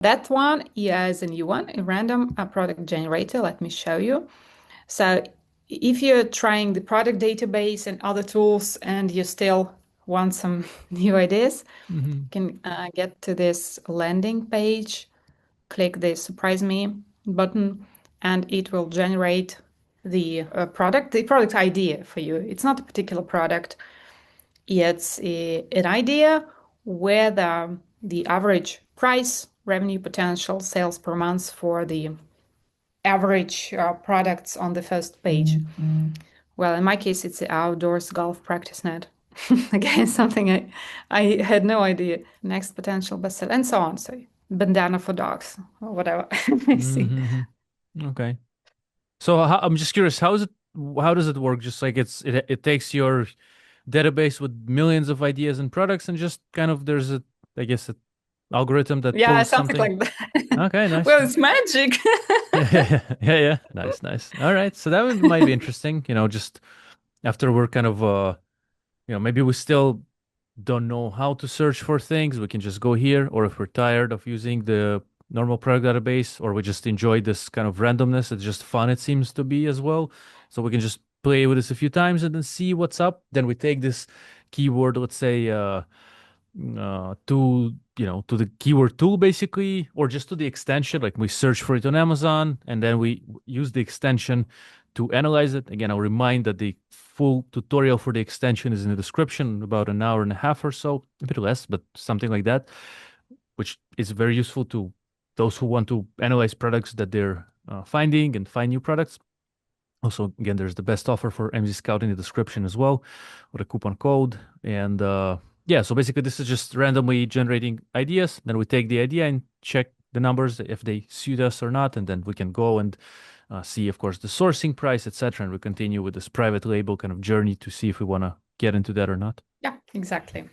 that one is a new one, a random product generator. Let me show you. So if you're trying the product database and other tools and you still want some new ideas, Hmm. you can get to this landing page, click the surprise me button, and it will generate the product idea for you. It's not a particular product. It's an idea where the average price, revenue potential, sales per month for the average products on the first page. Well, in my case, it's the outdoors golf practice net. Again, something I had no idea. Next potential bestseller, and so on. So, bandana for dogs, or whatever. I see. Hmm. Okay. So I'm just curious, how does it work? Just like it takes your database with millions of ideas and products and just kind of there's a, I guess, an algorithm that Yeah, pulls something something. like that. Okay, nice. Well, it's magic. Yeah, yeah, yeah, yeah, yeah. Nice, nice. All right. So that might be interesting, just after we're kind of maybe we still don't know how to search for things, we can just go here, or if we're tired of using the normal product database, or we just enjoy this kind of randomness, it's just fun, it seems to be as well. So we can just play with this a few times and then see what's up. Then we take this keyword, let's say, to the keyword tool basically, or just to the extension. Like we search for it on Amazon, and then we use the extension to analyze it. Again, I'll remind that the full tutorial for the extension is in the description, about an hour and a half or so, a bit less, but something like that, which is very useful to those who want to analyze products that they're finding and find new products. Also, again, there's the best offer for MZ Scout in the description as well, with a coupon code. And yeah, so basically, this is just randomly generating ideas. Then we take the idea and check the numbers if they suit us or not, and then we can go and see, of course, the sourcing price, etc. And we continue with this private label kind of journey to see if we want to get into that or not. Yeah, exactly.